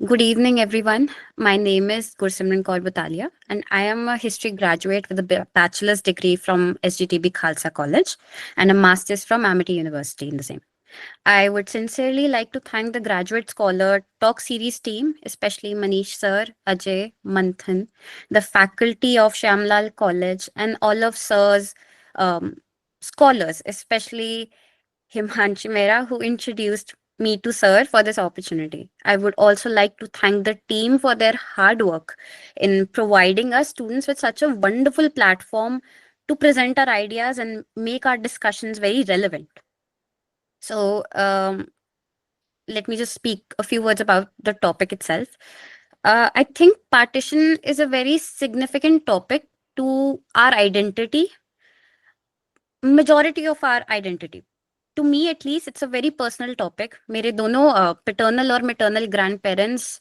Good evening, everyone. My name is Gursimran, and I am a history graduate with a bachelor's degree from SGTB Khalsa College and a master's from Amity University in the same. I would sincerely like to thank the Graduate Scholar Talk Series team, especially Manish Sir, Ajay, Manthan, the faculty of Shyam Lal College, and all of Sir's um, scholars, especially Himanshi Mehra, who introduced me to Sir for this opportunity. I would also like to thank the team for their hard work in providing us students with such a wonderful platform to present our ideas and make our discussions very relevant. So, let me just speak a few words about the topic itself. I think partition is a very significant topic to our identity, majority of our identity. To me at least, it's a very personal topic. मेरे दोनों paternal और maternal grandparents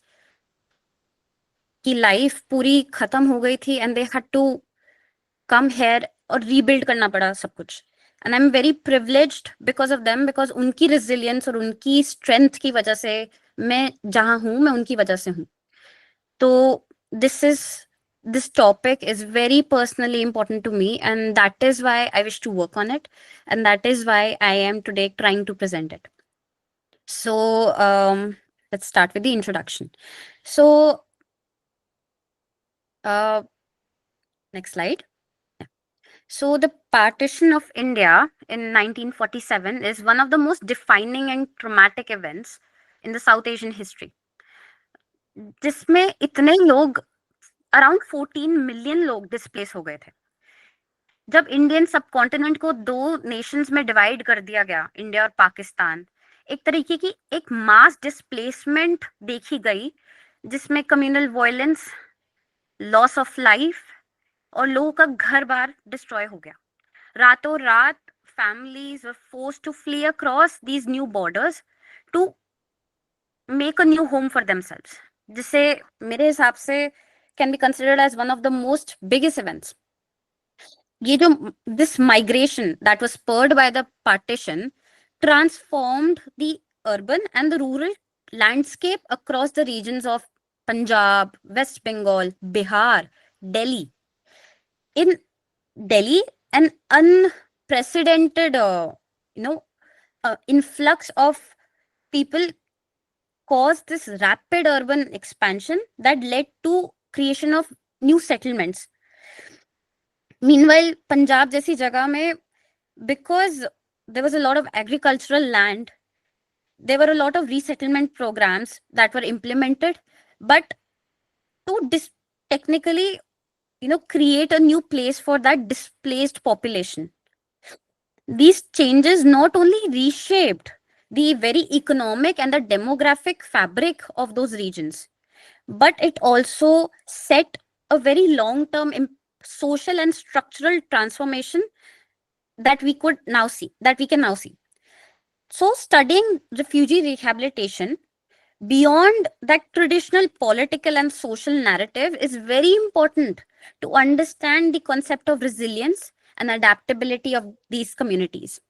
की life पूरी खत्म हो गई थी and they had to come here और rebuild करना पड़ा सब कुछ. And I'm very privileged because of them, because उनकी resilience और उनकी strength की वजह से मैं जहाँ हूँ मैं उनकी वजह से हूँ. तो this topic is very personally important to me, and that is why I wish to work on it, and that is why I am today trying to present it. So let's start with the introduction. So uh, next slide. Yeah. So the partition of India in 1947 is one of the most defining and traumatic events in the South Asian history. जिसमें इतने लोग around 14 million लोग displace हो गए थे. जब Indian subcontinent को दो नेशंस में डिवाइड कर दिया गया, इंडिया और पाकिस्तान, एक तरीके की एक मास डिस्प्लेसमेंट देखी गई, जिसमें communal violence, loss of life और लोगों का घर बार डिस्ट्रॉय हो गया. रातों रात families were forced to flee across these new borders to make a new home for themselves, जिसे मेरे हिसाब से can be considered as one of the most biggest events. ये जो this migration that was spurred by the partition transformed the urban and the rural landscape across the regions of Punjab, West Bengal, Bihar, Delhi. In Delhi, an unprecedented, influx of people caused this rapid urban expansion that led to creation of new settlements. Meanwhile, Punjab जैसी जगह में, because there was a lot of agricultural land, there were a lot of resettlement programs that were implemented, but to technically, create a new place for that displaced population. These changes not only reshaped the very economic and the demographic fabric of those regions, but it also set a very long-term social and structural transformation that we can now see. So studying refugee rehabilitation beyond that traditional political and social narrative is very important to understand the concept of resilience and adaptability of these communities.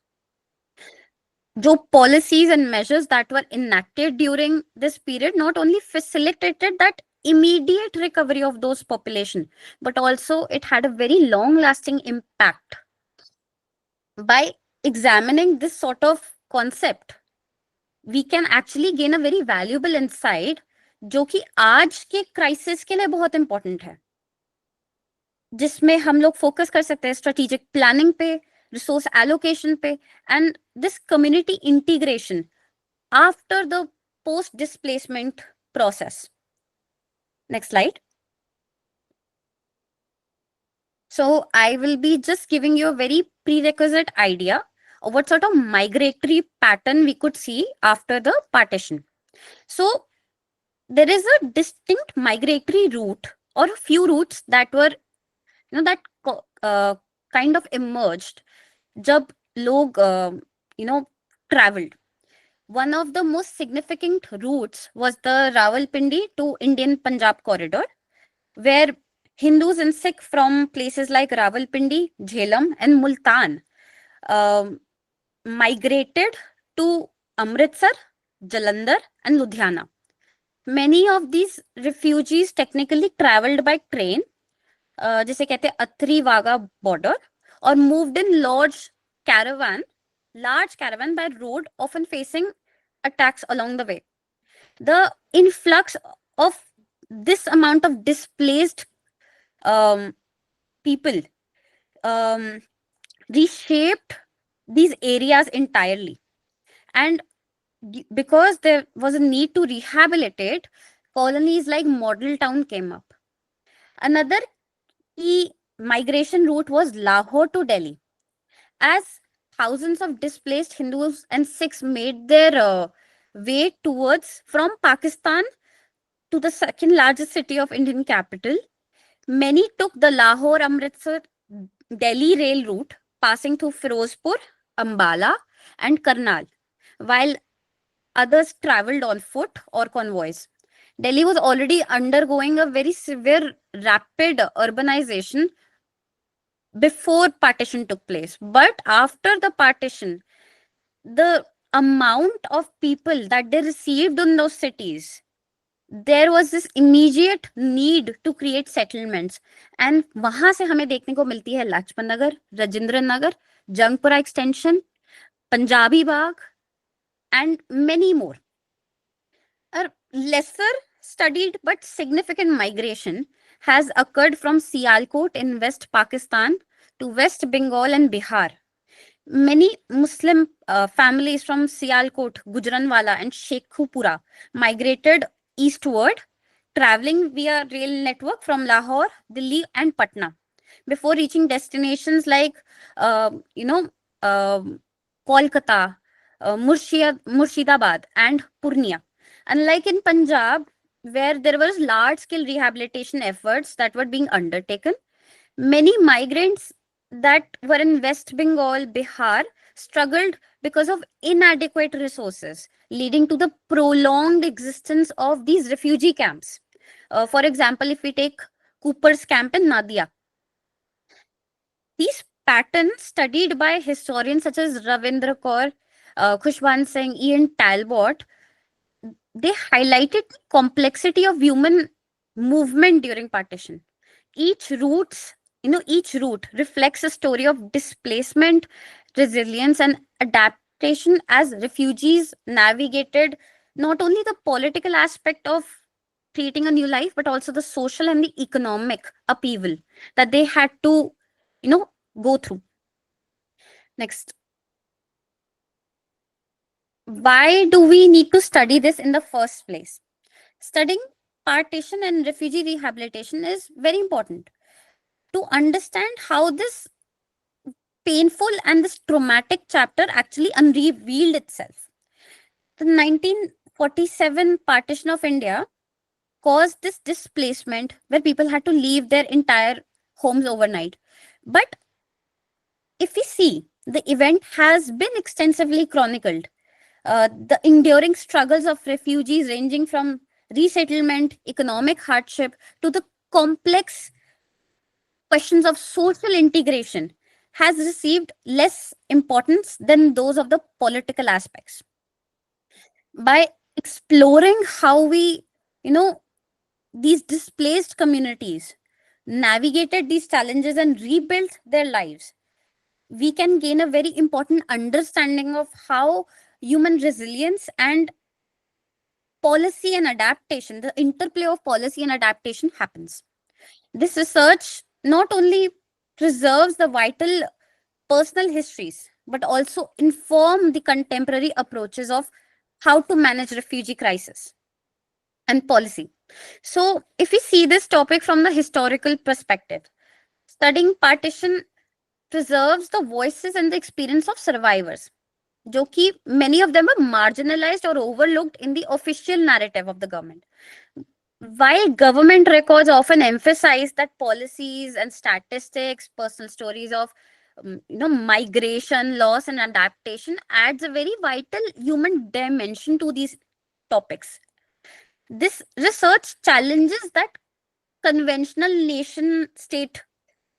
जो policies and measures that were enacted during this period not only facilitated that immediate recovery of those population, but also it had a very long lasting impact. By examining this sort of concept, we can actually gain a very valuable insight, जो कि आज के crisis के लिए बहुत important है, जिसमें हम लोग फोकस कर सकते हैं स्ट्रेटेजिक प्लानिंग पे, रिसोर्स एलोकेशन पे, and this community integration after the post displacement process. Next slide. So I will be just giving you a very prerequisite idea of what sort of migratory pattern we could see after the partition. So there is a distinct migratory route or a few routes that were, kind of emerged जब लोग, traveled. One of the most significant routes was the Rawalpindi to Indian Punjab corridor, where Hindus and Sikh from places like Rawalpindi, Jhelum, and Multan migrated to Amritsar, Jalandhar, and Ludhiana. Many of these refugees technically traveled by train, जिसे कहते हैं Athri Wagah border, or moved in caravan, large caravan by road, often facing attacks along the way. The influx of this amount of displaced um, people um, reshaped these areas entirely. And because there was a need to rehabilitate, colonies like Model Town came up. Another key migration route was Lahore to Delhi, as thousands of displaced Hindus and Sikhs made their way towards from Pakistan to the second largest city of Indian capital. Many took the Lahore Amritsar Delhi rail route, passing through Firozpur, Ambala, and Karnal, while others traveled on foot or convoys. Delhi was already undergoing a very severe, rapid urbanization before partition took place. But after the partition, the amount of people that they received in those cities, there was this immediate need to create settlements. And वहां से हमें देखने को मिलती है Lajpat Nagar, Rajendra Nagar, Jangpura extension, Punjabi Bagh, and many more. A lesser studied but significant migration has occurred from Sialkot in West Pakistan to West Bengal and Bihar. Many Muslim families from Sialkot, Gujranwala, and Shekhupura migrated eastward, traveling via rail network from Lahore, Delhi, and Patna before reaching destinations like, you know, Kolkata, Murshidabad, and Purnia. Unlike in Punjab, where there was large-scale rehabilitation efforts that were being undertaken, many migrants that were in West Bengal, Bihar, struggled because of inadequate resources, leading to the prolonged existence of these refugee camps. For example, if we take Cooper's camp in Nadia, these patterns, studied by historians such as Ravindra Kaur, Khushband Singh, Ian Talbot, they highlighted the complexity of human movement during partition. Each route reflects a story of displacement, resilience, and adaptation as refugees navigated not only the political aspect of creating a new life, but also the social and the economic upheaval that they had to, go through. Next. Why do we need to study this in the first place? Studying partition and refugee rehabilitation is very important to understand how this painful and this traumatic chapter actually unrevealed itself. The 1947 partition of India caused this displacement where people had to leave their entire homes overnight. But if we see, the event has been extensively chronicled. The enduring struggles of refugees, ranging from resettlement, economic hardship, to the complex questions of social integration, has received less importance than those of the political aspects. By exploring how these displaced communities navigated these challenges and rebuilt their lives, we can gain a very important understanding of how human resilience and policy and adaptation, the interplay of policy and adaptation happens. This research not only preserves the vital personal histories, but also inform the contemporary approaches of how to manage refugee crisis and policy. So if we see this topic from the historical perspective, studying partition preserves the voices and the experience of survivors, जो कि many of them are marginalized or overlooked in the official narrative of the government. While government records often emphasize that policies and statistics, personal stories of migration, loss, and adaptation adds a very vital human dimension to these topics. This research challenges that conventional nation state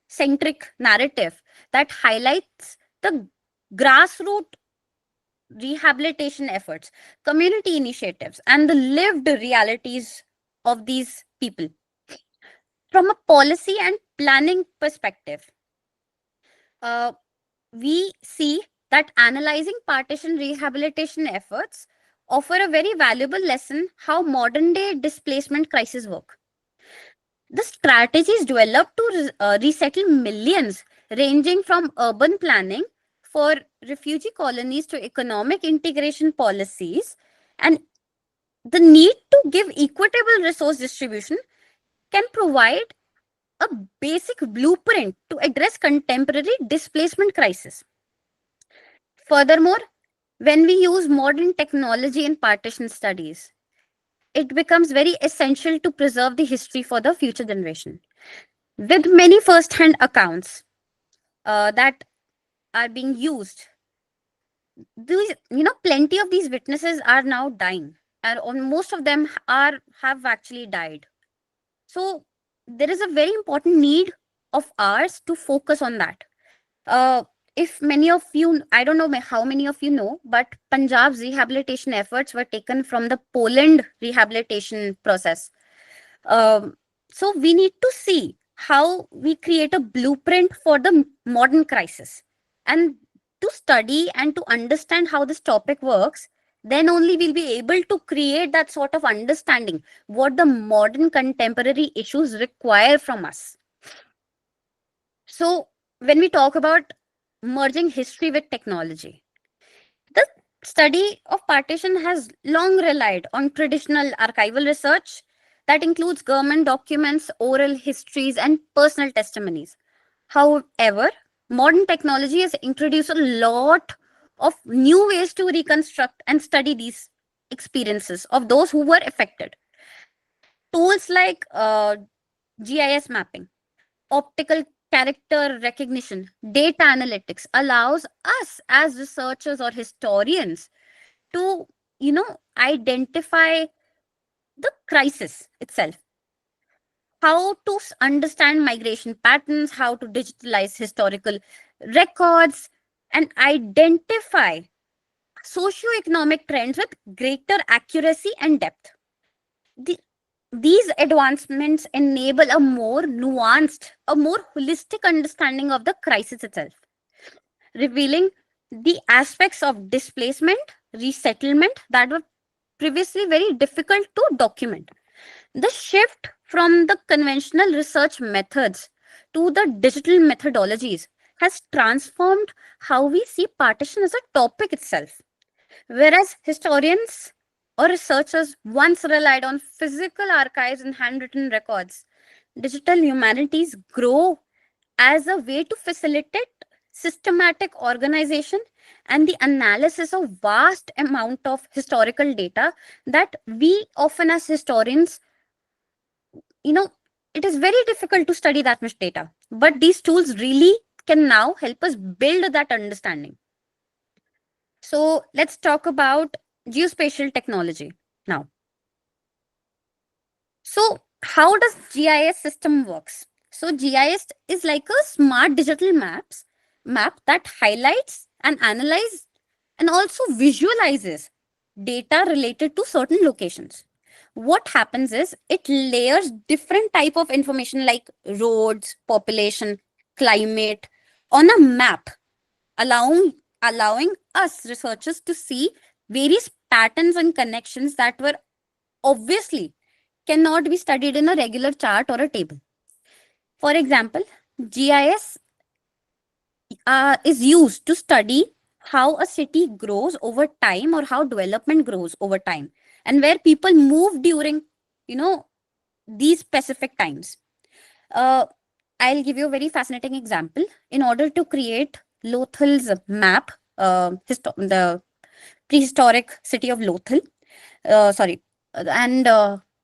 centric narrative that highlights the grassroots rehabilitation efforts, community initiatives, and the lived realities of these people. From a policy and planning perspective, uh, we see that analyzing partition rehabilitation efforts offer a very valuable lesson how modern day displacement crises work. The strategies developed to resettle millions, ranging from urban planning for refugee colonies to economic integration policies, and the need to give equitable resource distribution can provide a basic blueprint to address contemporary displacement crisis. Furthermore, when we use modern technology in partition studies, it becomes very essential to preserve the history for the future generation. With many first-hand accounts that are being used, these, plenty of these witnesses are now dying, and most of them have actually died. So there is a very important need of ours to focus on that. Uh, if many of you, I don't know how many of you know, but Punjab's rehabilitation efforts were taken from the Poland rehabilitation process. Um, so we need to see how we create a blueprint for the modern crisis. And to study and to understand how this topic works, then only we'll be able to create that sort of understanding what the modern contemporary issues require from us. So when we talk about merging history with technology, the study of partition has long relied on traditional archival research that includes government documents, oral histories, and personal testimonies. However, modern technology has introduced a lot of new ways to reconstruct and study these experiences of those who were affected. Tools like GIS mapping, optical character recognition, data analytics allows us as researchers or historians to, identify the crisis itself, how to understand migration patterns, how to digitalize historical records, and identify socioeconomic trends with greater accuracy and depth. The, these advancements enable a more nuanced, a more holistic understanding of the crisis itself, revealing the aspects of displacement, resettlement that were previously very difficult to document. The shift from the conventional research methods to the digital methodologies has transformed how we see partition as a topic itself. Whereas historians or researchers once relied on physical archives and handwritten records, digital humanities grow as a way to facilitate systematic organization and the analysis of vast amount of historical data that we often as historians, you know it is very difficult to study that much data, but these tools really can now help us build that understanding. So let's talk about geospatial technology now. So how does GIS system works? So GIS is like a smart digital map that highlights and analyzes and also visualizes data related to certain locations. What happens is it layers different type of information like roads, population, climate on a map, allowing us researchers to see various patterns and connections that were obviously cannot be studied in a regular chart or a table. For example, GIS is used to study how a city grows over time or how development grows over time and where people move during, you know, these specific times. Uh, I'll give you a very fascinating example. In order to create Lothal's map, the prehistoric city of Lothal, and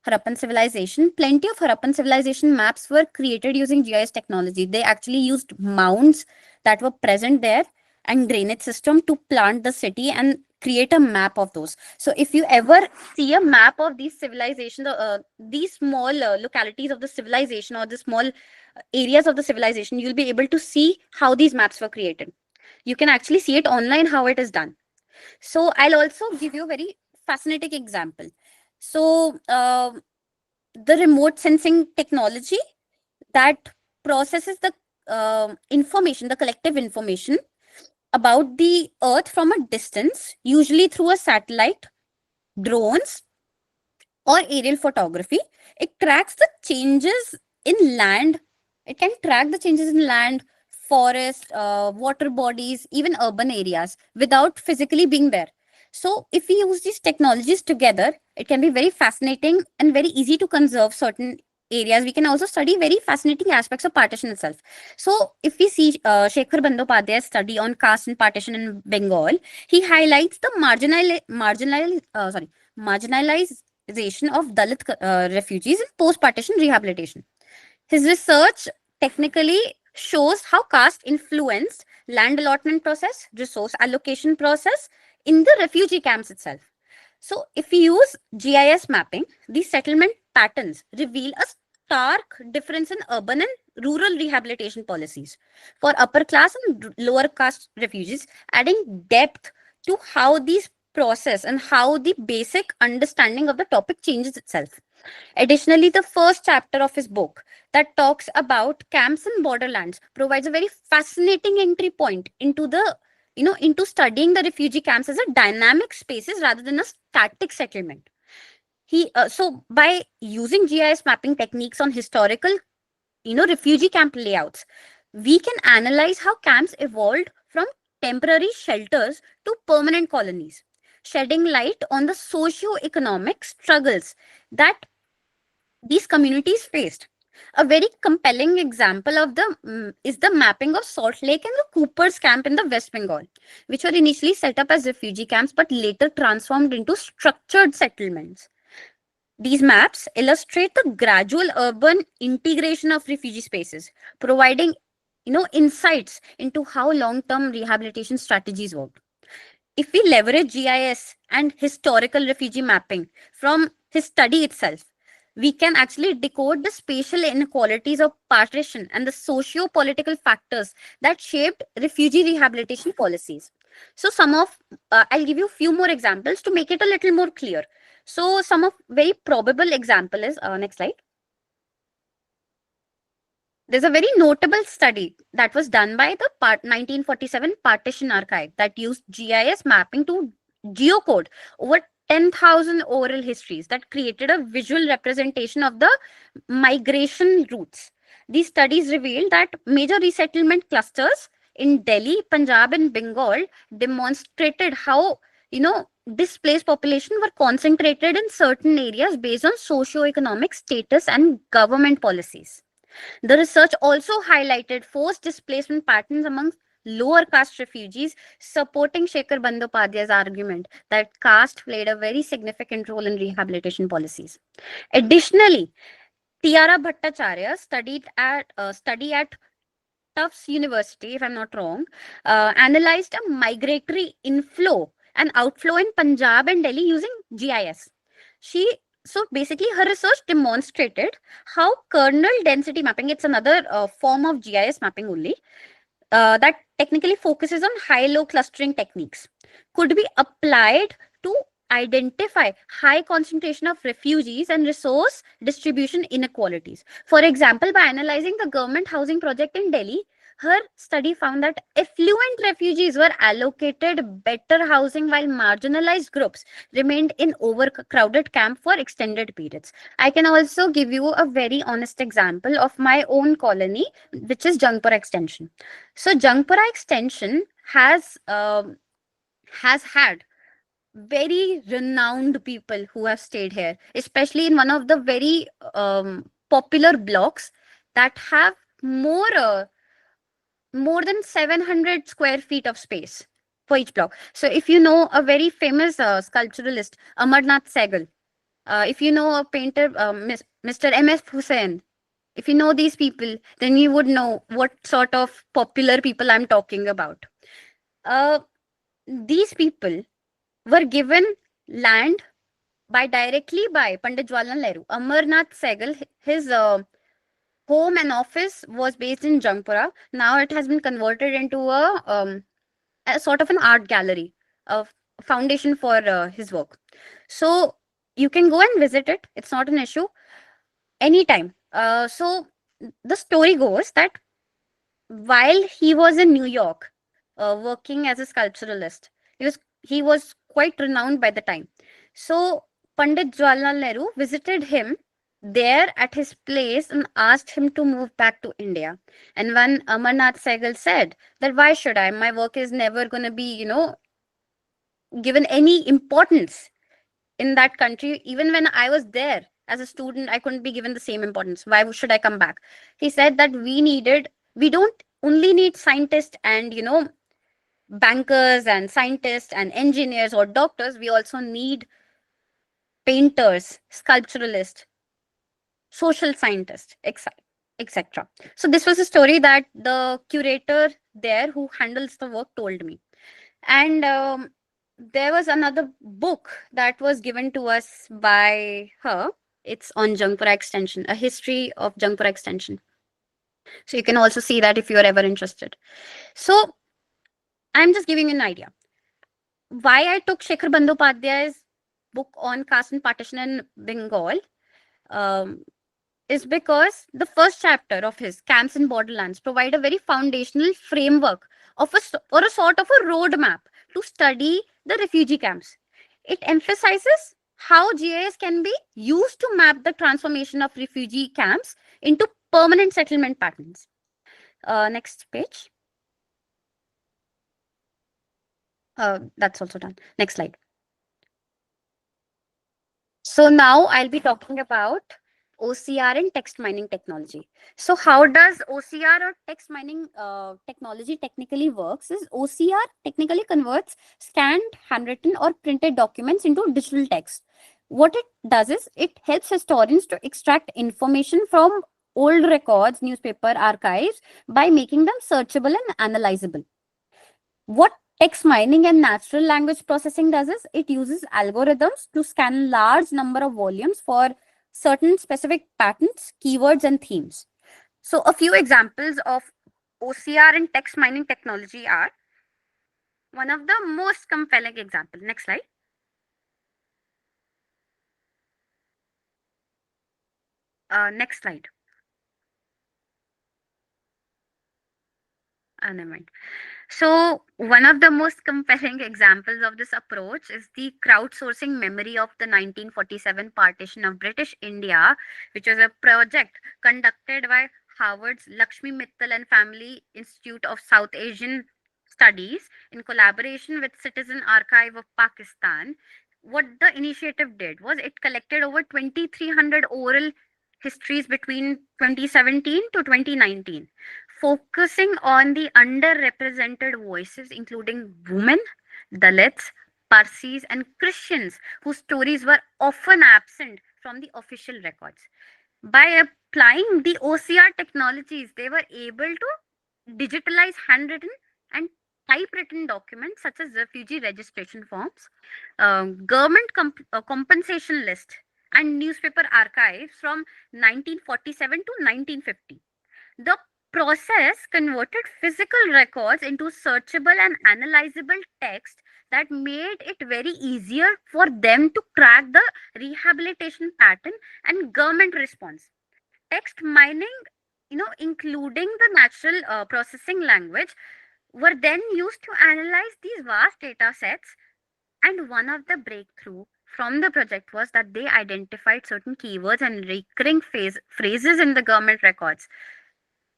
Harappan civilization. Plenty of Harappan civilization maps were created using GIS technology. They actually used mounds that were present there and drainage system to plant the city and create a map of those. So if you ever see a map of these civilizations, these small localities of the civilization or the small areas of the civilization, you'll be able to see how these maps were created. You can actually see it online how it is done. So I'll also give you a very fascinating example. So the remote sensing technology that processes the information, the collective information about the Earth from a distance, usually through a satellite, drones, or aerial photography. It tracks the changes in land. It can track the changes in land, forest, water bodies, even urban areas without physically being there. So, if we use these technologies together, it can be very fascinating and very easy to conserve certain areas. We can also study very fascinating aspects of partition itself. So, if we see Shekhar Bandyopadhyay's study on caste and partition in Bengal, he highlights the marginalization of Dalit refugees in post-partition rehabilitation. His research technically shows how caste influenced land allotment process, resource allocation process in the refugee camps itself. So, if we use GIS mapping, these settlement patterns reveal a stark difference in urban and rural rehabilitation policies for upper class and lower caste refugees, adding depth to how these process and how the basic understanding of the topic changes itself. Additionally, the first chapter of his book that talks about camps and borderlands provides a very fascinating entry point into the into studying the refugee camps as a dynamic spaces rather than a static settlement. He so by using GIS mapping techniques on historical refugee camp layouts, we can analyze how camps evolved from temporary shelters to permanent colonies, shedding light on the socio-economic struggles that these communities faced. A very compelling example of the is the mapping of Salt Lake and the Cooper's camp in the West Bengal, which were initially set up as refugee camps but later transformed into structured settlements. These maps illustrate the gradual urban integration of refugee spaces, providing insights into how long-term rehabilitation strategies work. If we leverage GIS and historical refugee mapping from his study itself, we can actually decode the spatial inequalities of partition and the socio-political factors that shaped refugee rehabilitation policies. So I'll give you a few more examples to make it a little more clear. So some of very probable example is, next slide. There's a very notable study that was done by the 1947 Partition Archive that used GIS mapping to geocode over 10,000 oral histories that created a visual representation of the migration routes. These studies revealed that major resettlement clusters in Delhi, Punjab, and Bengal demonstrated how, displaced population were concentrated in certain areas based on socio-economic status and government policies. The research also highlighted forced displacement patterns among lower caste refugees, supporting Shekhar Bandyopadhyay's argument that caste played a very significant role in rehabilitation policies. Additionally, Tiara Bhattacharya study at Tufts University, if I'm not wrong, analyzed a migratory inflow and outflow in Punjab and Delhi using GIS. She so basically her research demonstrated how kernel density mapping, it's another form of GIS mapping only, that technically focuses on high-low clustering techniques, could be applied to identify high concentration of refugees and resource distribution inequalities. For example, by analyzing the government housing project in Delhi, her study found that affluent refugees were allocated better housing while marginalized groups remained in overcrowded camp for extended periods. I can also give you a very honest example of my own colony, which is Jangpura Extension. So Jangpura Extension has had very renowned people who have stayed here, especially in one of the very popular blocks that have more than 700 square feet of space for each block. So if you know a very famous sculpturalist, Amarnath Sehgal, if you know a painter, Mr. M.F. Hussain, if you know these people, then you would know what sort of popular people I'm talking about. Uh, these people were given land directly by Pandit Jawaharlal Nehru. Amarnath Sehgal, his home and office was based in Jangpura. Now it has been converted into a sort of an art gallery. foundation for his work. So you can go and visit it. It's not an issue anytime. So the story goes that while he was in New York, working as a sculpturalist, he was quite renowned by the time. So Pandit Jawaharlal Nehru visited him there at his place and asked him to move back to India. And when Amarnath Sehgal said that why should I? My work is never going to be, given any importance in that country. Even when I was there as a student, I couldn't be given the same importance. Why should I come back? He said that we don't only need scientists and, bankers and scientists and engineers or doctors. We also need painters, sculpturalists, social scientists, etc. So this was a story that the curator there who handles the work told me. And there was another book that was given to us by her. It's on Jungpura Extension, a history of Jungpura Extension. So you can also see that if you are ever interested. So I'm just giving you an idea. Why I took Shekhar Bandyopadhyay's book on caste and partition in Bengal um, is because the first chapter of his Camps in Borderlands provide a very foundational framework of or a sort of a roadmap to study the refugee camps. It emphasizes how GIS can be used to map the transformation of refugee camps into permanent settlement patterns. Next page. That's also done. Next slide. So now I'll be talking about OCR and text mining technology. So how does OCR or text mining technology technically works is OCR technically converts scanned, handwritten or printed documents into digital text. What it does is it helps historians to extract information from old records, newspaper archives by making them searchable and analyzable. What text mining and natural language processing does is it uses algorithms to scan large number of volumes for certain specific patterns, keywords, and themes. So a few examples of OCR and text mining technology are one of the most compelling example. Next slide. Next slide. Never mind. So, one of the most compelling examples of this approach is the crowdsourcing memory of the 1947 partition of British India, which was a project conducted by Harvard's Lakshmi Mittal and Family Institute of South Asian Studies in collaboration with Citizen Archive of Pakistan. What the initiative did was it collected over 2,300 oral histories between 2017 to 2019, focusing on the underrepresented voices, including women, Dalits, Parsis, and Christians, whose stories were often absent from the official records. By applying the OCR technologies, they were able to digitalize handwritten and typewritten documents such as refugee registration forms, government compensation list, and newspaper archives from 1947 to 1950. The process converted physical records into searchable and analyzable text that made it very easier for them to crack the rehabilitation pattern and government response. Text mining, including the natural processing language, were then used to analyze these vast data sets. And one of the breakthrough from the project was that they identified certain keywords and recurring phrases in the government records,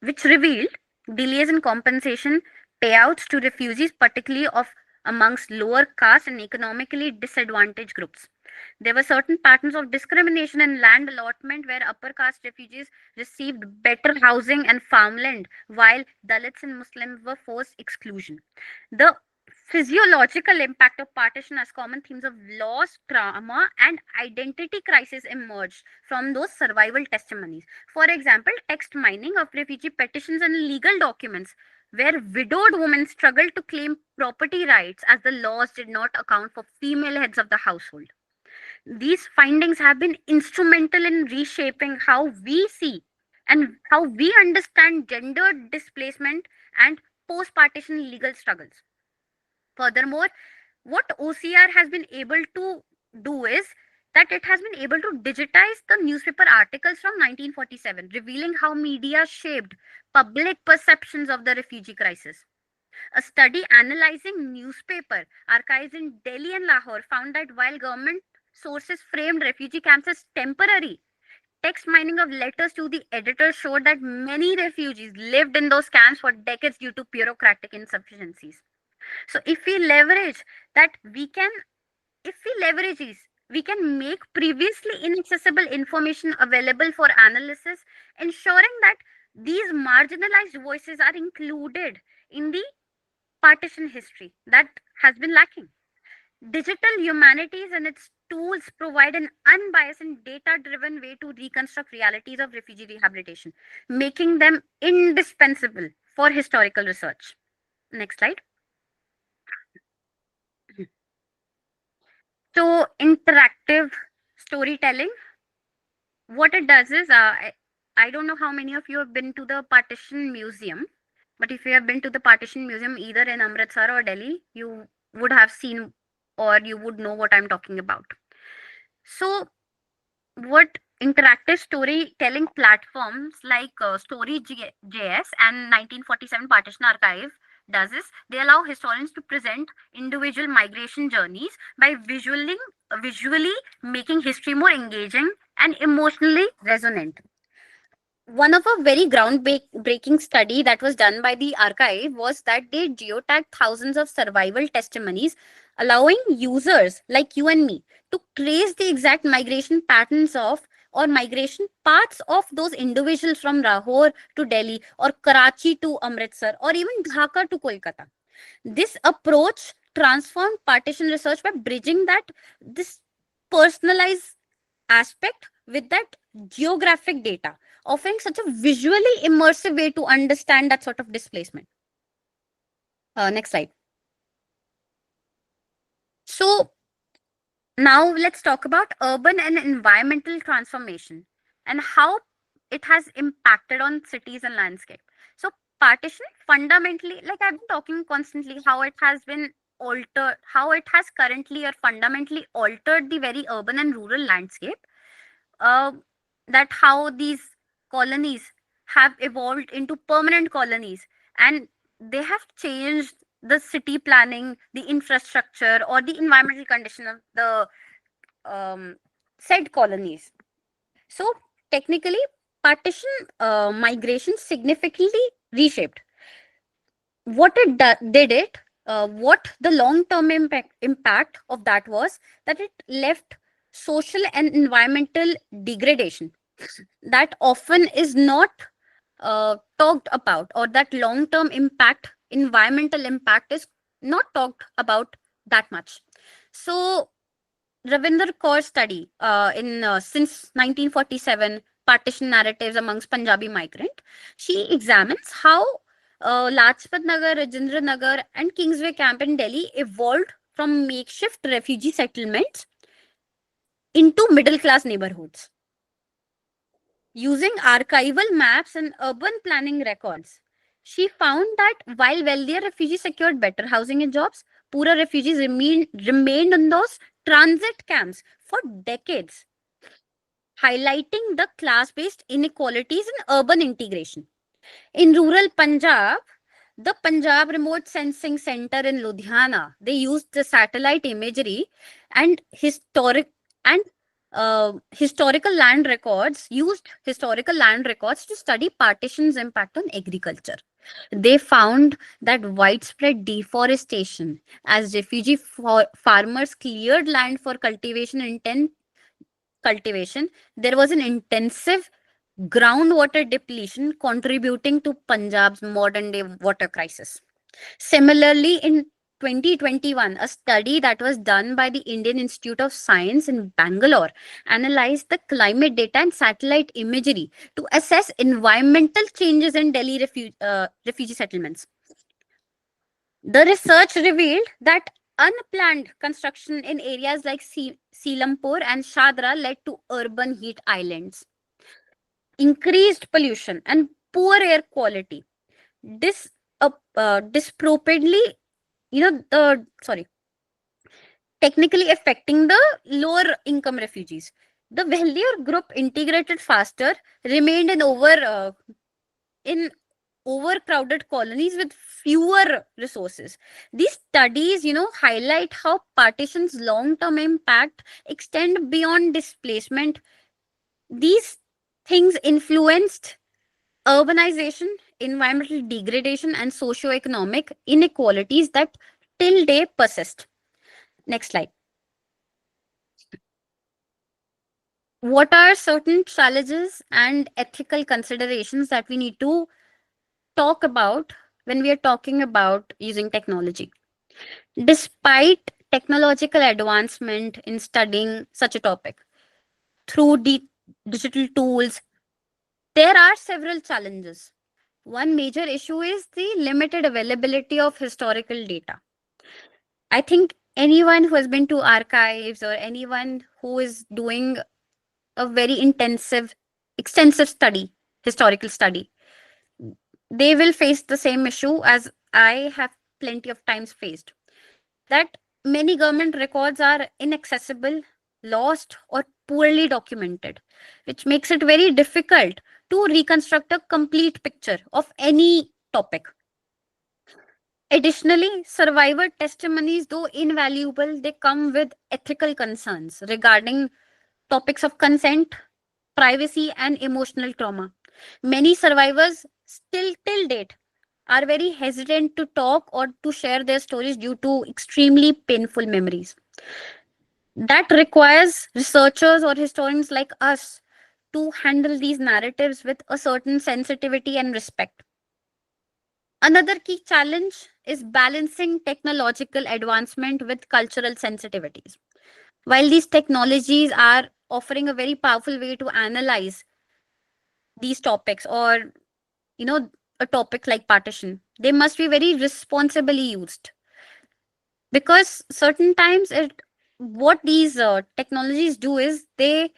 which revealed delays in compensation payouts to refugees, particularly of amongst lower caste and economically disadvantaged groups. There were certain patterns of discrimination in land allotment where upper caste refugees received better housing and farmland, while Dalits and Muslims were forced exclusion. The physiological impact of partition as common themes of loss, trauma, and identity crisis emerged from those survival testimonies. For example, text mining of refugee petitions and legal documents where widowed women struggled to claim property rights as the laws did not account for female heads of the household. These findings have been instrumental in reshaping how we see and how we understand gender displacement and post partition legal struggles. Furthermore, what OCR has been able to do is that it has been able to digitize the newspaper articles from 1947, revealing how media shaped public perceptions of the refugee crisis. A study analyzing newspaper archives in Delhi and Lahore found that while government sources framed refugee camps as temporary, text mining of letters to the editor showed that many refugees lived in those camps for decades due to bureaucratic insufficiencies. So if we leverage that, if we leverage these, we can make previously inaccessible information available for analysis, ensuring that these marginalized voices are included in the partition history that has been lacking. Digital humanities and its tools provide an unbiased and data driven way to reconstruct realities of refugee rehabilitation, making them indispensable for historical research. Next slide. So, interactive storytelling, what it does is, I don't know how many of you have been to the Partition Museum, but if you have been to the Partition Museum either in Amritsar or Delhi, you would have seen or you would know what I'm talking about. So, what interactive storytelling platforms like JS and 1947 Partition Archive does is they allow historians to present individual migration journeys by visually making history more engaging and emotionally resonant. One of a very groundbreaking study that was done by the archive was that they geotagged thousands of survival testimonies, allowing users like you and me to trace the exact migration patterns of or migration paths of those individuals from Lahore to Delhi or Karachi to Amritsar or even Dhaka to Kolkata. This approach transformed partition research by bridging that this personalized aspect with that geographic data, offering such a visually immersive way to understand that sort of displacement. Next slide. So now let's talk about urban and environmental transformation and how it has impacted on cities and landscape. So partition fundamentally, like I've been talking constantly, how it has been altered, how it has currently or fundamentally altered the very urban and rural landscape. uh, that how these colonies have evolved into permanent colonies, and they have changed the city planning, the infrastructure, or the environmental condition of the um, said colonies. So, technically, partition migration significantly reshaped what did it. What the long term impact of that was that it left social and environmental degradation that often is not talked about, or that long term impact, environmental impact, is not talked about that much. So Ravinder Kaur study in since 1947, partition narratives amongst Punjabi migrant. She examines how Lajpat Nagar, Rajendra Nagar, and Kingsway camp in Delhi evolved from makeshift refugee settlements into middle class neighborhoods. Using archival maps and urban planning records, she found that while wealthier refugees secured better housing and jobs, poorer refugees remained in those transit camps for decades, highlighting the class based inequalities in urban integration. In rural Punjab, the Punjab Remote Sensing Center in Ludhiana, they used the satellite imagery and historical land records, used historical land records to study partition's impact on agriculture. They found that widespread deforestation as refugee farmers cleared land for cultivation, there was an intensive groundwater depletion contributing to Punjab's modern day water crisis. Similarly, in 2021, a study that was done by the Indian Institute of Science in Bangalore analyzed the climate data and satellite imagery to assess environmental changes in Delhi refugee settlements. The research revealed that unplanned construction in areas like Selampur and Shadra led to urban heat islands, increased pollution, and poor air quality. Disproportionately, the sorry. technically affecting the lower income refugees. The wealthier group integrated faster, remained in overcrowded colonies with fewer resources. These studies, highlight how partition's long-term impact extend beyond displacement. These things influenced urbanization, environmental degradation, and socioeconomic inequalities that till day persist. Next slide. What are certain challenges and ethical considerations that we need to talk about when we are talking about using technology? Despite technological advancement in studying such a topic through digital tools, there are several challenges. One major issue is the limited availability of historical data. I think anyone who has been to archives or anyone who is doing a very extensive study, historical study, they will face the same issue as I have plenty of times faced. That many government records are inaccessible, lost, or poorly documented, which makes it very difficult to reconstruct a complete picture of any topic. Additionally, survivor testimonies, though invaluable, they come with ethical concerns regarding topics of consent, privacy, and emotional trauma. Many survivors, still till date, are very hesitant to talk or to share their stories due to extremely painful memories. That requires researchers or historians like us to handle these narratives with a certain sensitivity and respect. Another key challenge is balancing technological advancement with cultural sensitivities. While these technologies are offering a very powerful way to analyze these topics, or you know a topic like partition, they must be very responsibly used, because certain times what these technologies do is they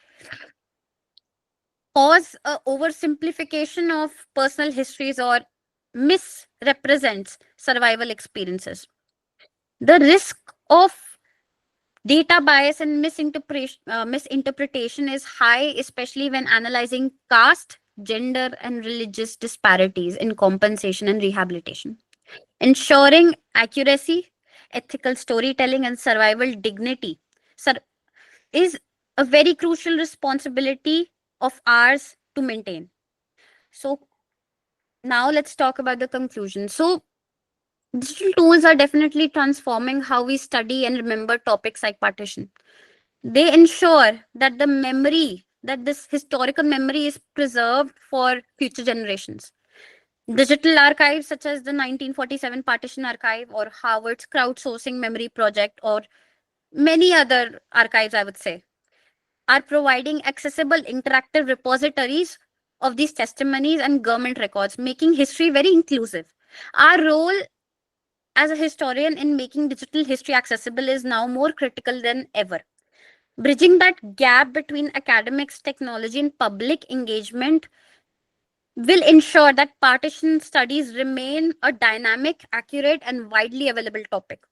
cause a oversimplification of personal histories or misrepresents survival experiences. The risk of data bias and misinterpretation is high, especially when analyzing caste, gender, and religious disparities in compensation and rehabilitation. Ensuring accuracy, ethical storytelling, and survival dignity is a very crucial responsibility of ours to maintain. So, now let's talk about the conclusion. So, digital tools are definitely transforming how we study and remember topics like partition. They ensure that this historical memory is preserved for future generations. Digital archives such as the 1947 Partition Archive or Harvard's crowdsourcing memory project or many other archives, I would say, are providing accessible interactive repositories of these testimonies and government records, making history very inclusive. Our role as a historian in making digital history accessible is now more critical than ever. Bridging that gap between academics, technology, and public engagement will ensure that partition studies remain a dynamic, accurate, and widely available topic.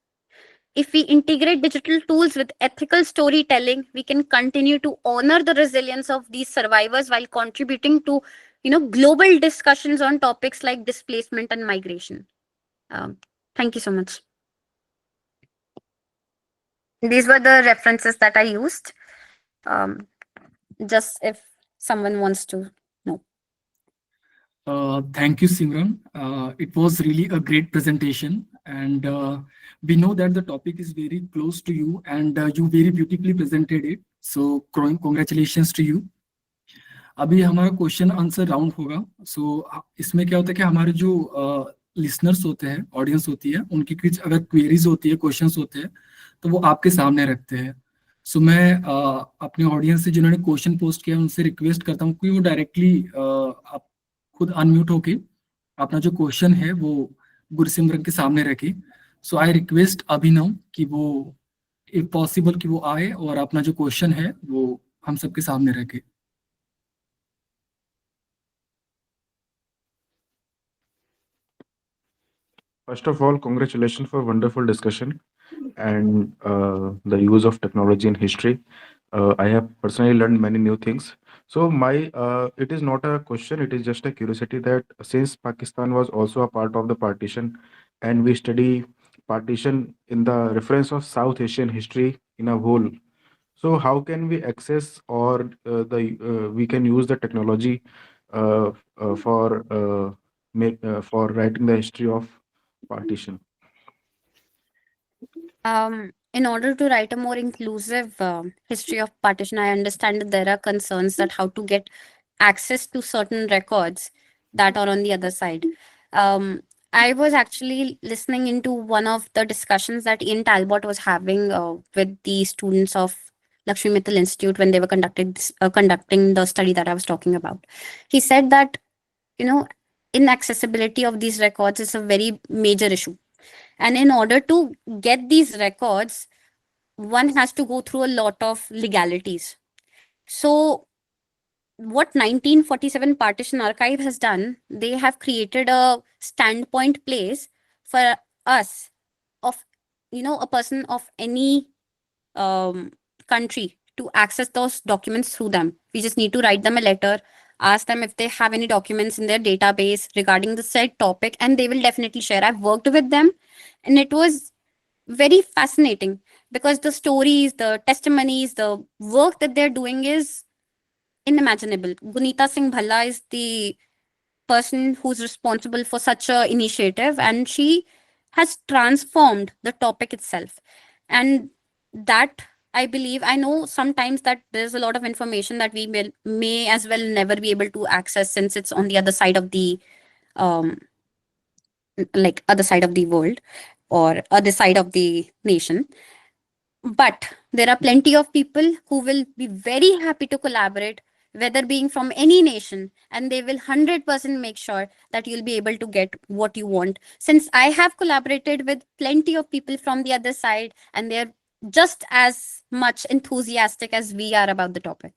If we integrate digital tools with ethical storytelling, we can continue to honor the resilience of these survivors while contributing to, global discussions on topics like displacement and migration. Um, Thank you so much. These were the references that I used. Just if someone wants to know. Thank you, Simran. It was really a great presentation, and we know that the topic is very close to you, and you very beautifully presented it. So, congratulations to you. अभी हमारा question answer round होगा. सो इसमें क्या होता है कि हमारे जो लिसनर्स होते हैं, ऑडियंस होती है, उनकी कुछ अगर क्वेरीज होती है, क्वेश्चंस होते हैं, तो वो आपके सामने रखते हैं. सो मैं अपने ऑडियंस से जिन्होंने क्वेश्चन पोस्ट किया उनसे रिक्वेस्ट करता हूँ कि वो डायरेक्टली आप खुद अनम्यूट होके अपना जो क्वेश्चन है वो गुरसिमरन के सामने रखे. सो आई रिक्वेस्ट अभिनव कि वो इफ पॉसिबल कि वो आए और अपना जो क्वेश्चन है वो हम सबके सामने रखे. First of all, congratulations for wonderful discussion. and the use of technology in history. I have personally learned many new things. So my it is not a question; it is just a curiosity that since Pakistan was also a part of the partition, and we study partition in the reference of South Asian history in a whole. So how can we access or the we can use the technology uh, for make for writing the history of partition? In order to write a more inclusive history of partition, I understand that there are concerns that how to get access to certain records that are on the other side. Um, I was actually listening into one of the discussions that Ian Talbot was having with the students of Lakshmi Mittal Institute when they were conducting the study that I was talking about. He said that, you know, inaccessibility of these records is a very major issue, and in order to get these records, one has to go through a lot of legalities. So, what 1947 Partition Archive has done, they have created a standpoint place for us of, a person of any um, country to access those documents through them. We just need to write them a letter, ask them if they have any documents in their database regarding the said topic, and they will definitely share. I've worked with them, and it was very fascinating because the stories, the testimonies, the work that they're doing is unimaginable. Gunita Singh Bhalla is the person who's responsible for such a initiative, and she has transformed the topic itself. And that, I believe, I know sometimes that there's a lot of information that we may as well never be able to access since it's on the other side of the um like other side of the world or other side of the nation. But there are plenty of people who will be very happy to collaborate, whether being from any nation, and they will 100% make sure that you'll be able to get what you want. Since I have collaborated with plenty of people from the other side, and they're just as much enthusiastic as we are about the topic.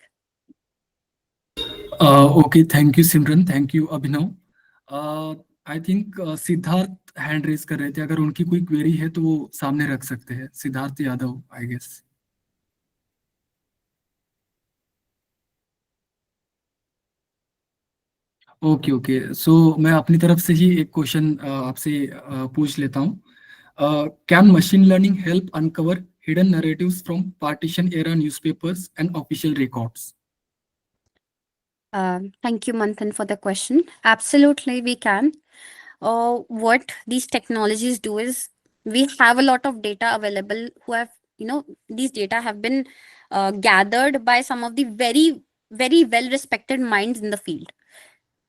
Okay, thank you Simran, thank you Abhinav. I think Siddharth hand raise कर रहे थे. अगर उनकी कोई query है तो वो सामने रख सकते हैं. Siddharth Yadav, I guess. Okay okay, so मैं अपनी तरफ से ही एक क्वेश्चन आपसे पूछ लेता हूँ. Can machine learning help uncover hidden narratives from partition era newspapers and official records? Thank you, Manthan, for the question. Absolutely, we can. What these technologies do is we have a lot of data available who have, these data have been gathered by some of the very, very well respected minds in the field.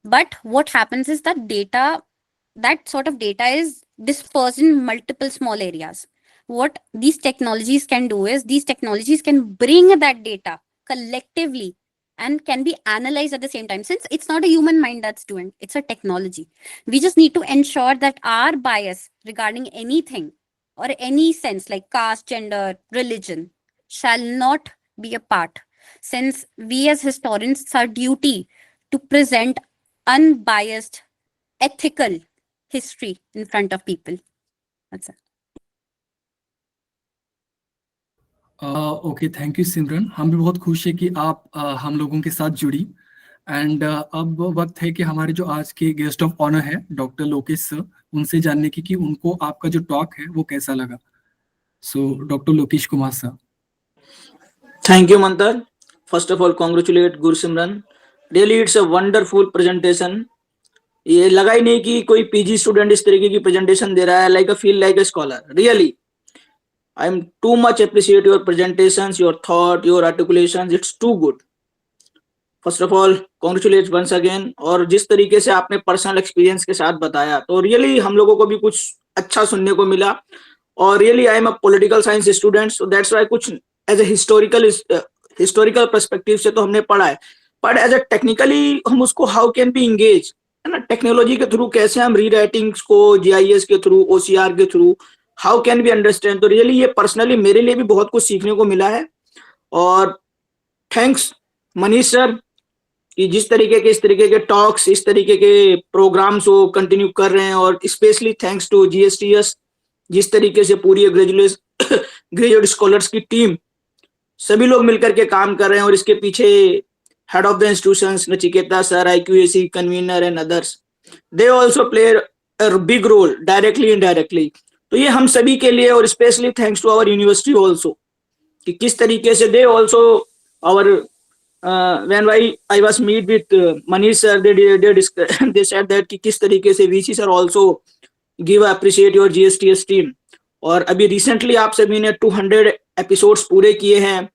But what happens is that sort of data is dispersed in multiple small areas. What these technologies can do is these technologies can bring that data collectively and can be analyzed at the same time. Since it's not a human mind that's doing, it's a technology. We just need to ensure that our bias regarding anything or any sense like caste, gender, religion shall not be a part. Since we as historians, it's our duty to present unbiased, ethical history in front of people. That's it. Okay, thank you Simran. हम भी बहुत खुश है कि आप हम लोगों के साथ जुड़ी. एंड अब वक्त है कि हमारे जो आज के गेस्ट ऑफ ऑनर है डॉक्टर लोकेश सर, उनसे जानने की कि उनको आपका जो टॉक है वो कैसा लगा. So doctor Lokesh Kumar sir. Thank you, Mantar. First of all, congratulate Gursimran. Really, it's a wonderful presentation. ये लगा ही नहीं कि कोई पीजी स्टूडेंट इस तरीके की प्रेजेंटेशन दे रहा है. Like a feel like a scholar. Really I am too much appreciate your presentations, your thought, your articulations. It's too good. First of all congratulate once again. और जिस तरीके से आपने पर्सनल एक्सपीरियंस के साथ बताया तो रियली हम लोगों को भी कुछ अच्छा सुनने को मिला. और really I am a political science student, so that's why कुछ एज ए हिस्टोरिकल पर्सपेक्टिव से तो हमने पढ़ा है, बट एज ए टेक्निकली हम उसको हाउ कैन बी इंगेज, है ना, टेक्नोलॉजी के थ्रू कैसे हम रीराइटिंग्स को जीआईएस के थ्रू, ओसीआर के through how can be understand. तो रियली ये पर्सनली मेरे लिए भी बहुत कुछ सीखने को मिला है. और थैंक्स मनीष सर कि जिस तरीके के इस तरीके के टॉक्स, इस तरीके के प्रोग्राम्स वो कंटिन्यू कर रहे हैं. और स्पेशली थैंक्स टू जीएसटीएस जिस तरीके से पूरी ग्रेजुएट स्कॉलर्स की टीम, सभी लोग मिलकर के काम कर रहे हैं और इसके पीछे head of the institutions Nachiketa sir, IQAC convener and others, they also play a big role directly indirectly. तो ये हम सभी के लिए, और specially thanks to our university also, कि किस तरीके से they also our when I was meet with Manish sir, they said that कि किस तरीके से VC sir also give appreciate your GSTS team। और अभी रिसेंटली आप सभी ने 200 एपिसोड्स पूरे किए हैं,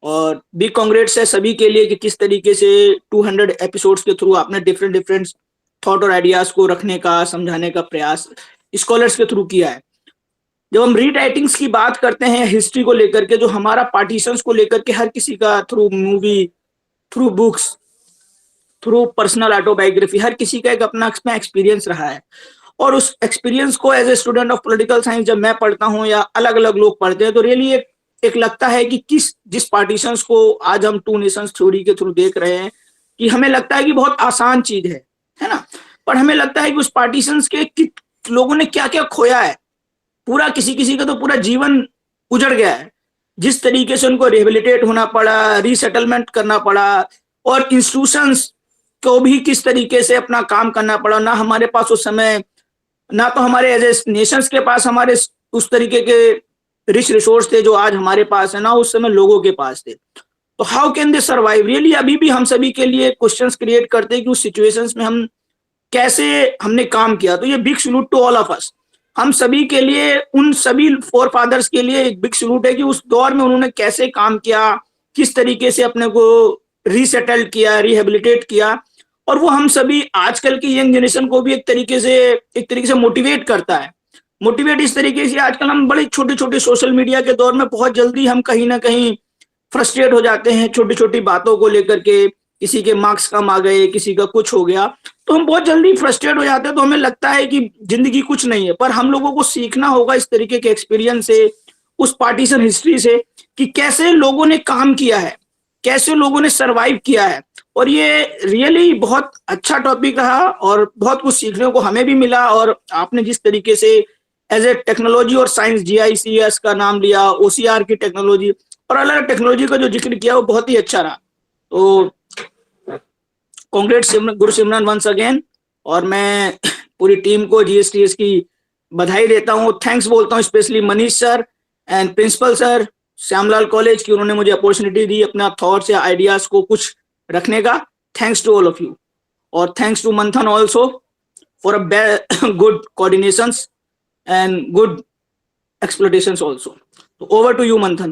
और बिग कांग्रेट्स है सभी के लिए कि किस तरीके से 200 एपिसोड्स के थ्रू आपने डिफरेंट थॉट और आइडियाज को रखने का, समझाने का प्रयास स्कॉलर्स के थ्रू किया है। जब हम रीराइटिंग्स की बात करते हैं हिस्ट्री को लेकर के, जो हमारा पार्टीशंस को लेकर के हर किसी का through movie, through books, through personal autobiography, हर किसी का एक अपना एक्सपीरियंस रहा है। और उस एक्सपीरियंस को as a student of political science जब मैं पढ़ता हूँ या अलग अलग लोग पढ़ते हैं, तो रियली एक लगता है कि जिस पार्टीशंस को आज हम टू नेशंस थ्योरी के थ्रू देख रहे हैं, कि हमें लगता है कि बहुत आसान चीज है ना, पर हमें लगता है कि उस पार्टीशंस के लोगों ने क्या क्या खोया है, पूरा किसी का तो पूरा जीवन उजड़ गया है, जिस तरीके से उनको रिहेबिलिटेट होना पड़ा, रीसेटलमेंट करना पड़ा, और इंस्टीट्यूशंस को भी किस तरीके से अपना काम करना पड़ा। ना हमारे पास उस समय, ना तो हमारे एज ए नेशंस के पास हमारे उस तरीके के रिच रिसोर्स थे जो आज हमारे पास है, ना उस समय लोगों के पास थे। तो how can they survive, really अभी भी हम सभी के लिए क्वेश्चंस क्रिएट करते हैं कि उस सिचुएशंस में हम कैसे हमने काम किया। तो ये big salute to all of us, हम सभी के लिए, उन सभी फोर फादर्स के लिए एक बिग सल्यूट है कि उस दौर में उन्होंने कैसे काम किया, किस तरीके से अपने को रीसेटल्ड किया, रिहेबिलिटेट किया। और वो हम सभी आजकल की यंग जनरेशन को भी एक तरीके से मोटिवेट करता है। मोटिवेट इस तरीके से, आजकल हम बड़े छोटे छोटे सोशल मीडिया के दौर में बहुत जल्दी हम कहीं ना कहीं फ्रस्ट्रेट हो जाते हैं छोटी छोटी बातों को लेकर के, किसी के मार्क्स कम आ गए, किसी का कुछ हो गया, तो हम बहुत जल्दी फ्रस्ट्रेट हो जाते हैं। तो हमें लगता है कि जिंदगी कुछ नहीं है, पर हम लोगों को सीखना होगा इस तरीके के एक्सपीरियंस से, उस पार्टीशन हिस्ट्री से, कि कैसे लोगों ने काम किया है, कैसे लोगों ने सरवाइव किया है। और ये रियली बहुत अच्छा टॉपिक रहा और बहुत कुछ सीखने को हमें भी मिला। और आपने जिस तरीके से एज ए टेक्नोलॉजी और साइंस GICS का नाम लिया, OCR की टेक्नोलॉजी और अलग अलग टेक्नोलॉजी का जो जिक्र किया, वो बहुत ही अच्छा रहा। तो कांग्रेट्स गुरसिमरन वंस अगेन, और मैं पूरी टीम को GSTS की बधाई देता हूँ, थैंक्स बोलता हूँ specially Manish sir and principal sir Shyamlal college की, उन्होंने मुझे अपॉर्चुनिटी दी अपना थॉट्स या आइडियाज को कुछ रखने का। Thanks to all of you, और thanks to Manthan also for a good coordinations and good exploitations also. So over to you, Manthan.